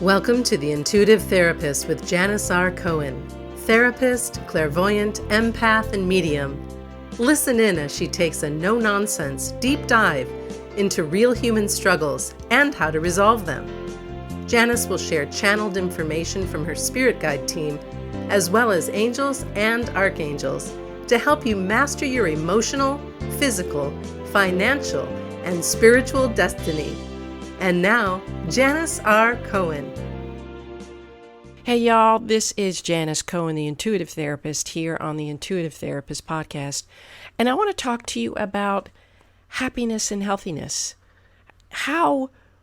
Welcome to The Intuitive Therapist with Janice R. Cohen, therapist, clairvoyant, empath, and medium. Listen in as she takes a no-nonsense, deep dive into real human struggles and how to resolve them. Janice will share channeled information from her spirit guide team, as well as angels and archangels, to help you master your emotional, physical, financial, and spiritual destiny. And now, Janice R. Cohen. Hey y'all, this is Janice Cohen, the Intuitive Therapist, here on the Intuitive Therapist podcast. And I want to talk to you about happiness and healthiness.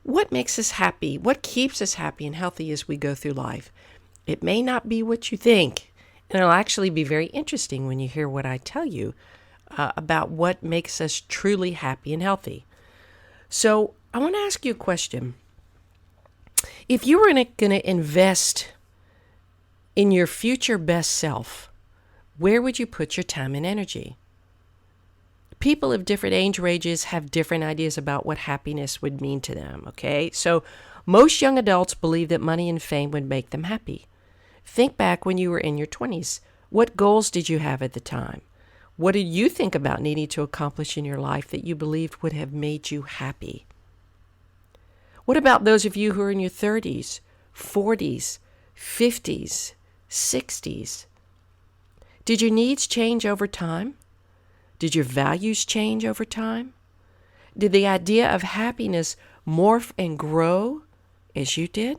What makes us happy? What keeps us happy and healthy as we go through life? It may not be what you think, and it'll actually be very interesting when you hear what I tell you about what makes us truly happy and healthy. So I want to ask you a question. If you were going to invest in your future best self, where would you put your time and energy? People of different age ranges have different ideas about what happiness would mean to them, okay? So most young adults believe that money and fame would make them happy. Think back when you were in your 20s. What goals did you have at the time? What did you think about needing to accomplish in your life that you believed would have made you happy? What about those of you who are in your 30s, 40s, 50s, 60s? Did your needs change over time? Did your values change over time? Did the idea of happiness morph and grow as you did?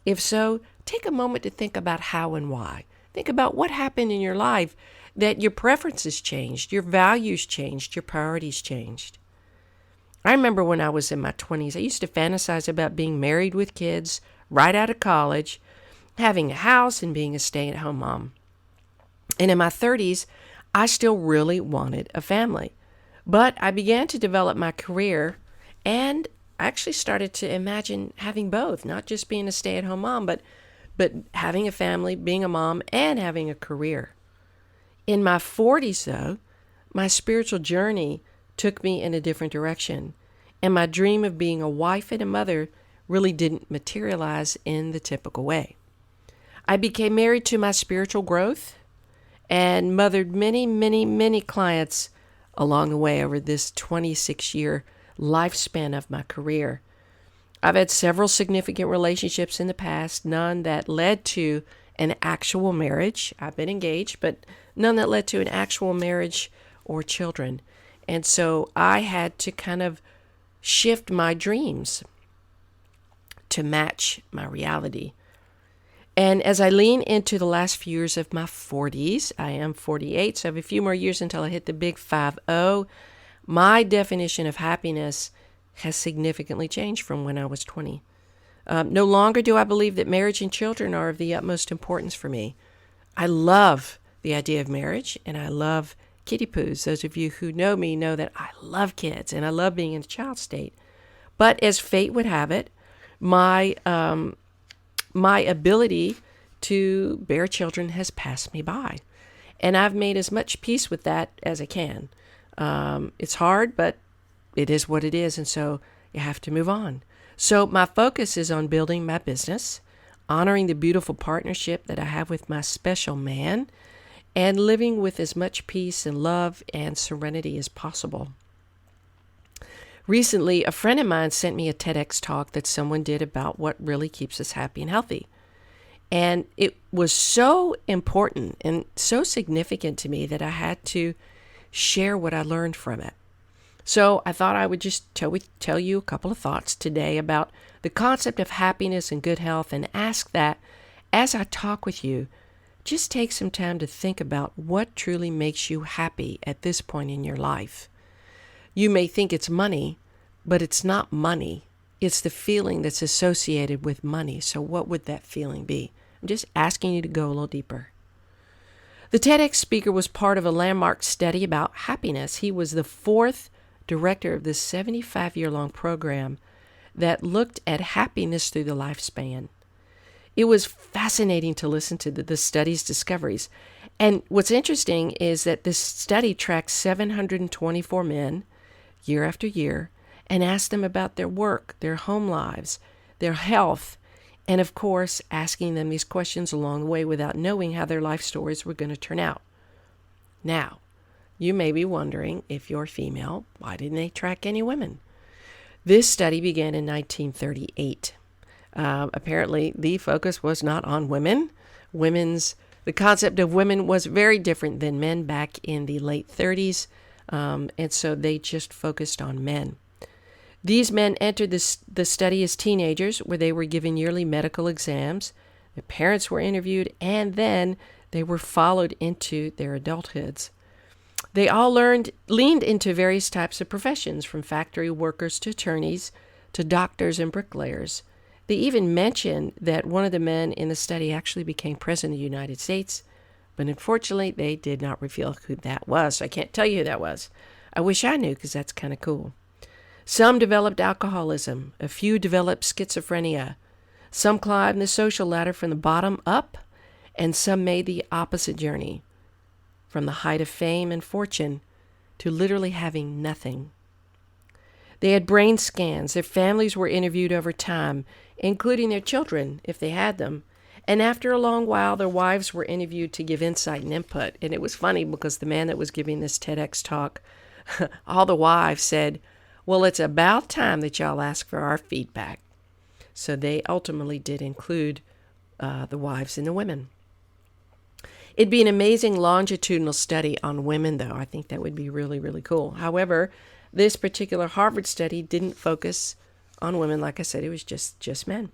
If so, take a moment to think about how and why. Think about what happened in your life that your preferences changed, your values changed, your priorities changed. I remember when I was in my 20s, I used to fantasize about being married with kids right out of college, having a house, and being a stay-at-home mom. And in my 30s, I still really wanted a family. But I began to develop my career, and I actually started to imagine having both, not just being a stay-at-home mom, but having a family, being a mom, and having a career. In my 40s, though, my spiritual journey took me in a different direction, and my dream of being a wife and a mother really didn't materialize in the typical way. I became married to my spiritual growth and mothered many, many, many clients along the way over this 26-year lifespan of my career. I've had several significant relationships in the past, none that led to an actual marriage. I've been engaged, but none that led to an actual marriage or children. And so I had to kind of shift my dreams to match my reality. And as I lean into the last few years of my 40s, I am 48, so I have a few more years until I hit the big 50, my definition of happiness has significantly changed from when I was 20. No longer do I believe that marriage and children are of the utmost importance for me. I love the idea of marriage, and I love kiddie poos. Those of you who know me know that I love kids, and I love being in a child state. But as fate would have it, my ability to bear children has passed me by. And I've made as much peace with that as I can. It's hard, but it is what it is, and so you have to move on. So my focus is on building my business, honoring the beautiful partnership that I have with my special man, and living with as much peace and love and serenity as possible. Recently, a friend of mine sent me a TEDx talk that someone did about what really keeps us happy and healthy. And it was so important and so significant to me that I had to share what I learned from it. So I thought I would just tell you a couple of thoughts today about the concept of happiness and good health, and ask that as I talk with you, just take some time to think about what truly makes you happy at this point in your life. You may think it's money, but it's not money. It's the feeling that's associated with money. So what would that feeling be? I'm just asking you to go a little deeper. The TEDx speaker was part of a landmark study about happiness. He was the fourth director of this 75-year-long program that looked at happiness through the lifespan. It was fascinating to listen to the study's discoveries. And what's interesting is that this study tracked 724 men year after year and asked them about their work, their home lives, their health, And of course, asking them these questions along the way without knowing how their life stories were going to turn out. Now, you may be wondering, if you're female, why didn't they track any women? This study began in 1938. Apparently, the focus was not on women. The concept of women was very different than men back in the late 30s, and so they just focused on men. These men entered the study as teenagers, where they were given yearly medical exams. Their parents were interviewed, and then they were followed into their adulthoods. They all leaned into various types of professions, from factory workers to attorneys to doctors and bricklayers. They even mentioned that one of the men in the study actually became president of the United States, but unfortunately they did not reveal who that was. So I can't tell you who that was. I wish I knew, because that's kind of cool. Some developed alcoholism. A few developed schizophrenia. Some climbed the social ladder from the bottom up, and some made the opposite journey, from the height of fame and fortune to literally having nothing. They had brain scans. Their families were interviewed over time, including their children, if they had them. And after a long while, their wives were interviewed to give insight and input. And it was funny, because the man that was giving this TEDx talk, all the wives said, "Well, it's about time that y'all ask for our feedback." So they ultimately did include the wives and the women. It'd be an amazing longitudinal study on women, though. I think that would be really, really cool. However, this particular Harvard study didn't focus on women. Like I said, it was just men.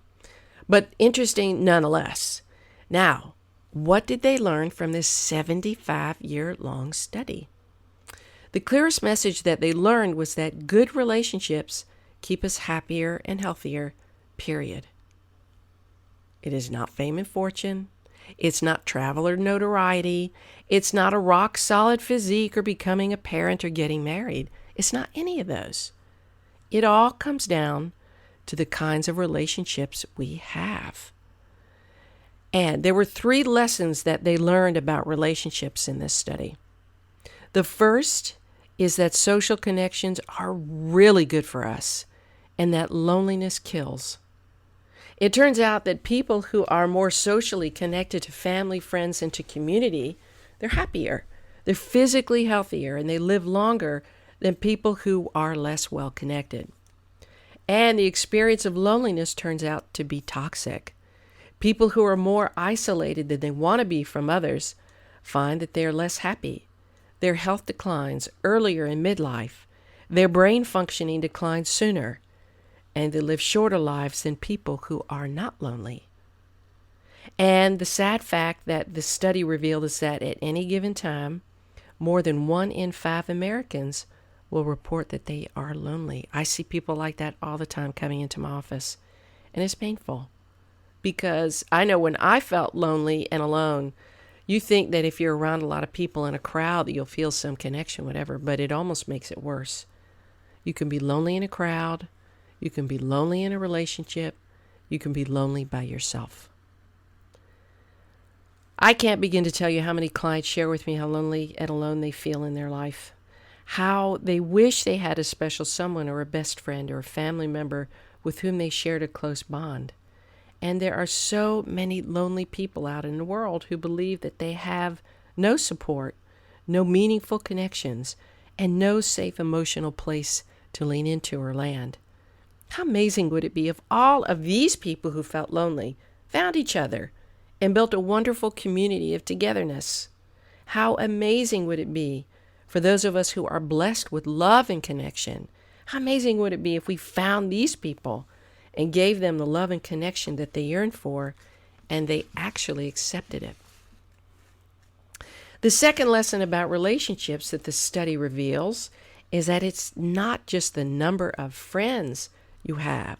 But interesting nonetheless. Now, what did they learn from this 75-year-long study? The clearest message that they learned was that good relationships keep us happier and healthier, period. It is not fame and fortune. It's not travel or notoriety. It's not a rock-solid physique or becoming a parent or getting married. It's not any of those. It all comes down to the kinds of relationships we have. And there were 3 lessons that they learned about relationships in this study. The first is that social connections are really good for us, and that loneliness kills. It turns out that people who are more socially connected to family, friends, and to community, they're happier, they're physically healthier, and they live longer than people who are less well connected. And the experience of loneliness turns out to be toxic. People who are more isolated than they want to be from others find that they are less happy. Their health declines earlier in midlife. Their brain functioning declines sooner. And they live shorter lives than people who are not lonely. And the sad fact that the study revealed is that at any given time, more than 1 in 5 Americans will report that they are lonely. I see people like that all the time coming into my office, and it's painful, because I know when I felt lonely and alone, you think that if you're around a lot of people in a crowd that you'll feel some connection, whatever, but it almost makes it worse. You can be lonely in a crowd. You can be lonely in a relationship. You can be lonely by yourself. I can't begin to tell you how many clients share with me how lonely and alone they feel in their life, how they wish they had a special someone or a best friend or a family member with whom they shared a close bond. And there are so many lonely people out in the world who believe that they have no support, no meaningful connections, and no safe emotional place to lean into or land. How amazing would it be if all of these people who felt lonely found each other and built a wonderful community of togetherness? How amazing would it be for those of us who are blessed with love and connection? How amazing would it be if we found these people and gave them the love and connection that they yearned for, and they actually accepted it? The second lesson about relationships that the study reveals is that it's not just the number of friends you have.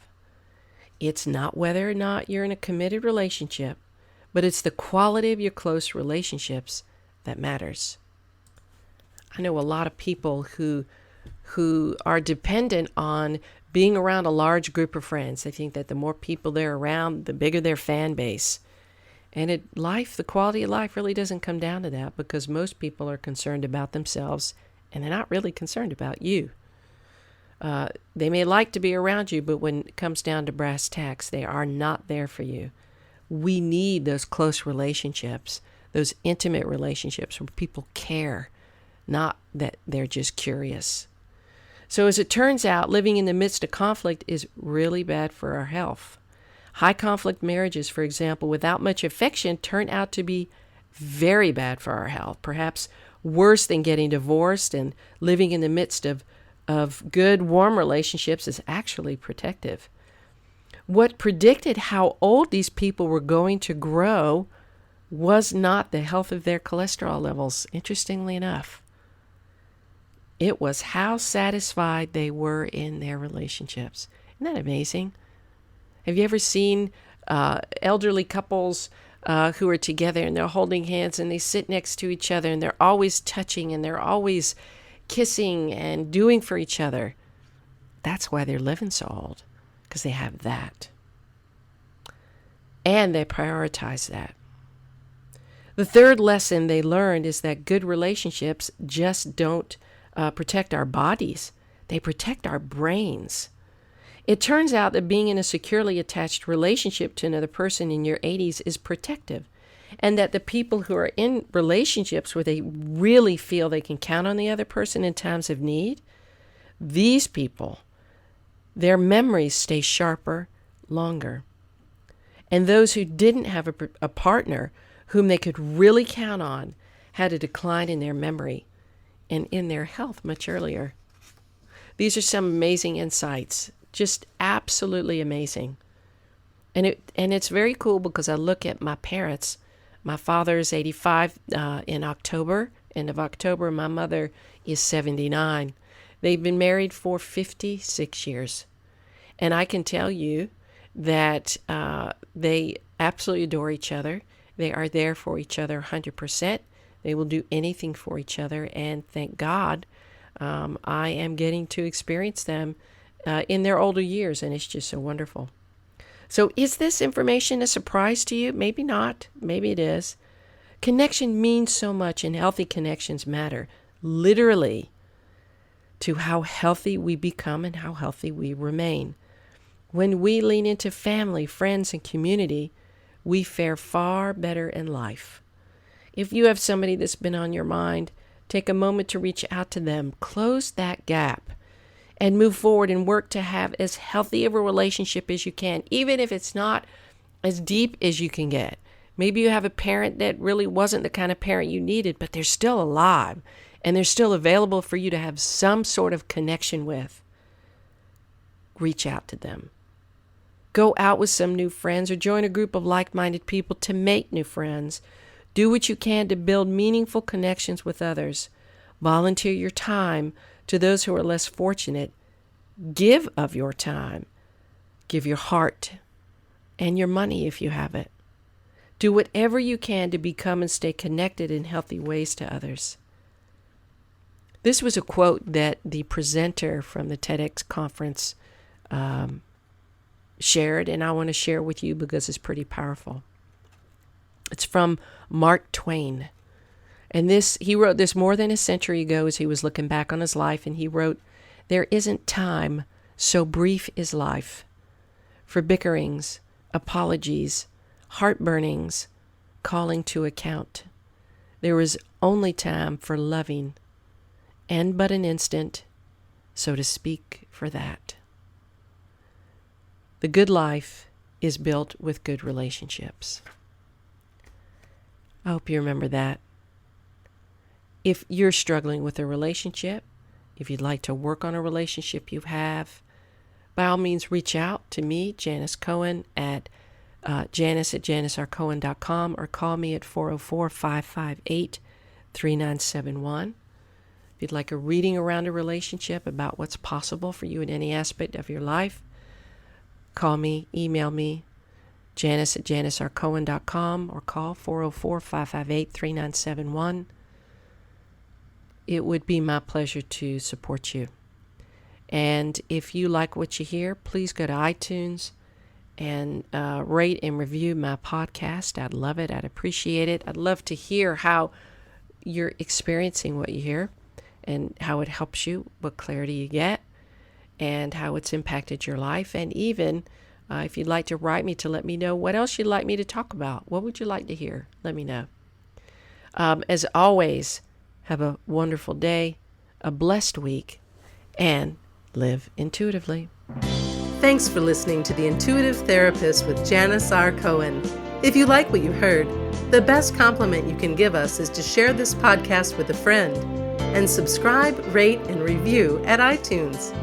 It's not whether or not you're in a committed relationship, but it's the quality of your close relationships that matters. I know a lot of people who are dependent on being around a large group of friends. They think that the more people they're around, the bigger their fan base. And the quality of life really doesn't come down to that, because most people are concerned about themselves and they're not really concerned about you. They may like to be around you, but when it comes down to brass tacks, they are not there for you. We need those close relationships, those intimate relationships where people care, not that they're just curious. So as it turns out, living in the midst of conflict is really bad for our health. High conflict marriages, for example, without much affection, turn out to be very bad for our health, perhaps worse than getting divorced. And living in the midst of good, warm relationships is actually protective. What predicted how old these people were going to grow was not the health of their cholesterol levels, interestingly enough. It was how satisfied they were in their relationships. Isn't that amazing? Have you ever seen elderly couples who are together and they're holding hands and they sit next to each other and they're always touching and they're always kissing and doing for each other? That's why they're living so old, because they have that. And they prioritize that. The third lesson they learned is that good relationships just don't protect our bodies. They protect our brains. It turns out that being in a securely attached relationship to another person in your 80s is protective, and that the people who are in relationships where they really feel they can count on the other person in times of need, these people, their memories stay sharper longer. And those who didn't have a partner whom they could really count on had a decline in their memory and in their health much earlier. These are some amazing insights, just absolutely amazing. And it's very cool because I look at my parents. My father is 85 in October, end of October. My mother is 79. They've been married for 56 years. And I can tell you that they absolutely adore each other. They are there for each other 100%. They will do anything for each other. And thank God I am getting to experience them in their older years. And it's just so wonderful. So is this information a surprise to you? Maybe not. Maybe it is. Connection means so much, and healthy connections matter literally to how healthy we become and how healthy we remain. When we lean into family, friends, and community, we fare far better in life. If you have somebody that's been on your mind, take a moment to reach out to them, close that gap, and move forward and work to have as healthy of a relationship as you can, even if it's not as deep as you can get. Maybe you have a parent that really wasn't the kind of parent you needed, but they're still alive and they're still available for you to have some sort of connection with. Reach out to them. Go out with some new friends or join a group of like-minded people to make new friends. Do what you can to build meaningful connections with others. Volunteer your time to those who are less fortunate. Give of your time. Give your heart and your money if you have it. Do whatever you can to become and stay connected in healthy ways to others. This was a quote that the presenter from the TEDx conference shared, and I want to share with you because it's pretty powerful. It's from Mark Twain. And he wrote this more than a century ago as he was looking back on his life, and he wrote, "There isn't time, so brief is life, for bickerings, apologies, heartburnings, calling to account. There is only time for loving, and but an instant, so to speak, for that." The good life is built with good relationships. I hope you remember that. If you're struggling with a relationship, if you'd like to work on a relationship you have, by all means reach out to me, Janice Cohen, at janice@janicrcohen.com, or call me at 404-558-3971. If you'd like a reading around a relationship about what's possible for you in any aspect of your life, call me, email me, janice@janicrcohen.com, or call 404-558-3971. It would be my pleasure to support you. And if you like what you hear, please go to iTunes and rate and review my podcast. I'd love it. I'd appreciate it. I'd love to hear how you're experiencing what you hear and how it helps you, what clarity you get. and how it's impacted your life. And even if you'd like to write me to let me know what else you'd like me to talk about, what would you like to hear? Let me know. As always, have a wonderful day, a blessed week, and live intuitively. Thanks for listening to The Intuitive Therapist with Janice R. Cohen. If you like what you heard, the best compliment you can give us is to share this podcast with a friend and subscribe, rate, and review at iTunes.